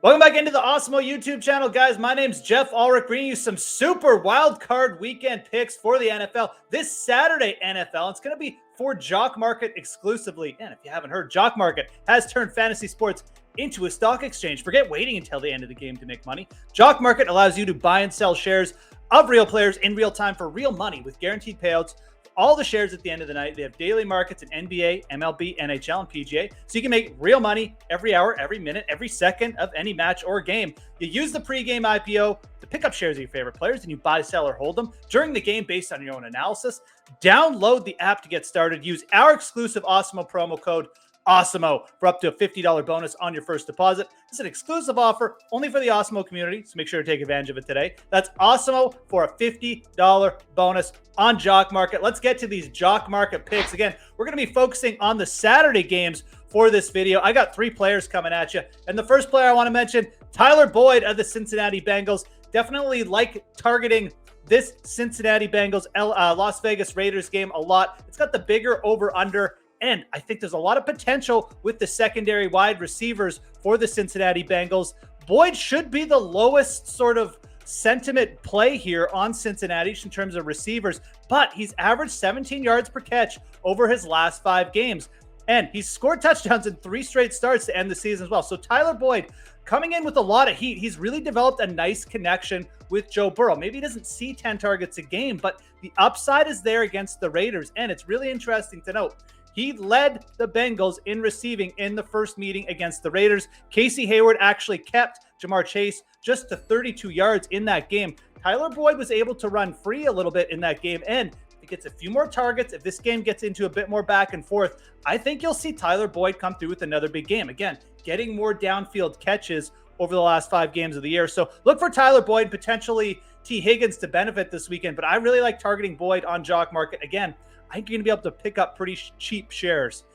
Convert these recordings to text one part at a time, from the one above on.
Welcome back into the Awesemo YouTube channel, guys. My name's Geoff Ulrich, bringing you some super wild card weekend picks for the NFL this Saturday NFL. It's going to be for JockMKT exclusively. And if you haven't heard, JockMKT has turned fantasy sports into a stock exchange. Forget waiting until the end of the game to make money. JockMKT allows you to buy and sell shares of real players in real time for real money with guaranteed payouts. All the shares at the end of the night. They have daily markets in NBA, MLB, NHL, and PGA. So you can make real money every hour, every minute, every second of any match or game. You use the pregame IPO to pick up shares of your favorite players, and you buy, sell, or hold them during the game based on your own analysis. Download the app to get started. Use our exclusive Awesemo promo code Awesemo for up to a $50 bonus on your first deposit. It's an exclusive offer only for the Awesemo community, so make sure to take advantage of it today. That's Awesemo for a $50 bonus on JockMKT. Let's get to these JockMKT picks. Again, we're going to be focusing on the Saturday games for this video. I got three players coming at you, and the first player I want to mention, Tyler Boyd of the Cincinnati Bengals. Definitely like targeting this Cincinnati Bengals Las Vegas Raiders game a lot. It's got the bigger over-under. And I think there's a lot of potential with the secondary wide receivers for the Cincinnati Bengals. Boyd should be the lowest sort of sentiment play here on Cincinnati in terms of receivers, but he's averaged 17 yards per catch over his last 5 games. And he's scored touchdowns in 3 straight starts to end the season as well. So Tyler Boyd coming in with a lot of heat. He's really developed a nice connection with Joe Burrow. Maybe he doesn't see 10 targets a game, but the upside is there against the Raiders. And it's really interesting to note, he led the Bengals in receiving in the first meeting against the Raiders. Casey Hayward actually kept Jamar Chase just to 32 yards in that game. Tyler Boyd was able to run free a little bit in that game, and if he gets a few more targets, if this game gets into a bit more back and forth, I think you'll see Tyler Boyd come through with another big game. Again, getting more downfield catches over the last 5 games of the year. So look for Tyler Boyd, potentially T. Higgins to benefit this weekend, but I really like targeting Boyd on JockMKT. Again, I think you're going to be able to pick up pretty cheap shares.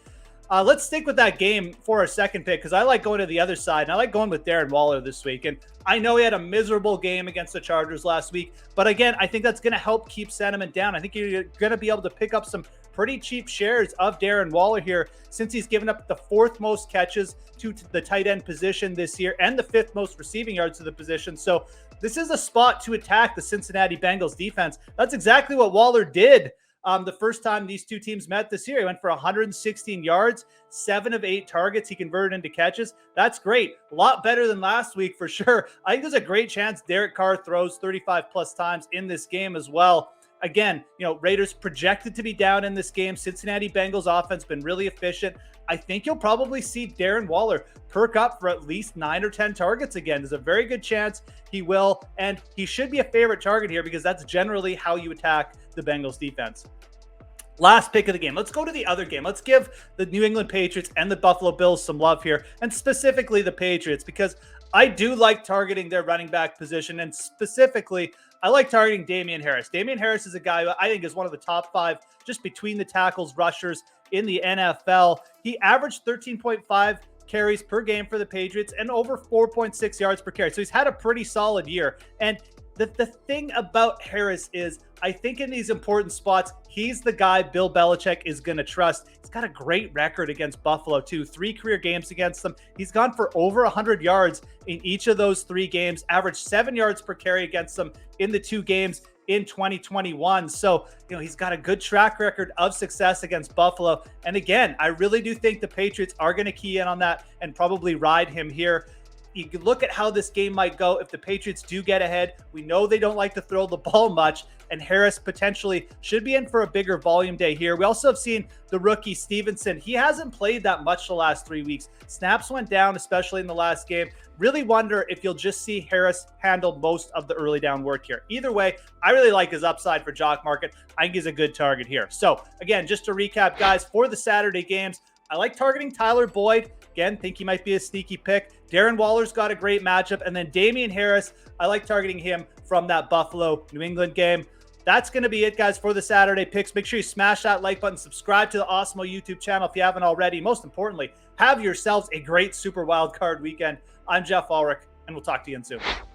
Let's stick with that game for our second pick because I like going to the other side, and I like going with Darren Waller this week. And I know he had a miserable game against the Chargers last week, but again, I think that's going to help keep sentiment down. I think you're going to be able to pick up some pretty cheap shares of Darren Waller here since he's given up the 4th most catches to the tight end position this year and the 5th most receiving yards to the position. So this is a spot to attack the Cincinnati Bengals defense. That's exactly what Waller did the first time these two teams met this year. He went for 116 yards, 7 of 8 targets he converted into catches. That's great. A lot better than last week for sure. I think there's a great chance Derek Carr throws 35 plus times in this game as well. Again, Raiders projected to be down in this game. Cincinnati Bengals offense been really efficient. I think you'll probably see Darren Waller perk up for at least 9 or 10 targets again. There's a very good chance he will, and he should be a favorite target here because that's generally how you attack the Bengals defense. Last pick of the game. Let's go to the other game. Let's give the New England Patriots and the Buffalo Bills some love here, and specifically the Patriots, because I do like targeting their running back position, and specifically, I like targeting Damien Harris. Damien Harris is a guy who I think is one of the top 5 just between the tackles rushers in the NFL. He averaged 13.5 carries per game for the Patriots and over 4.6 yards per carry. So he's had a pretty solid year. And the thing about Harris is I think in these important spots, he's the guy Bill Belichick is going to trust. He's got a great record against Buffalo too. 3 career games against them. He's gone for over 100 yards in each of those 3 games, averaged 7 yards per carry against them in the 2 games in 2021. So, he's got a good track record of success against Buffalo. And again, I really do think the Patriots are going to key in on that and probably ride him here. You can look at how this game might go if the Patriots do get ahead. We know they don't like to throw the ball much, and Harris potentially should be in for a bigger volume day here. We also have seen the rookie Stevenson. He hasn't played that much the last 3 weeks. Snaps went down, especially in the last game. Really wonder if you'll just see Harris handle most of the early down work here. Either way, I really like his upside for JockMKT. I think he's a good target here. So again, just to recap, guys, for the Saturday games, I like targeting Tyler Boyd. Again, think he might be a sneaky pick. Darren Waller's got a great matchup. And then Damien Harris, I like targeting him from that Buffalo-New England game. That's going to be it, guys, for the Saturday picks. Make sure you smash that like button. Subscribe to the Awesemo YouTube channel if you haven't already. Most importantly, have yourselves a great Super Wild Card weekend. I'm Geoff Ulrich, and we'll talk to you again soon.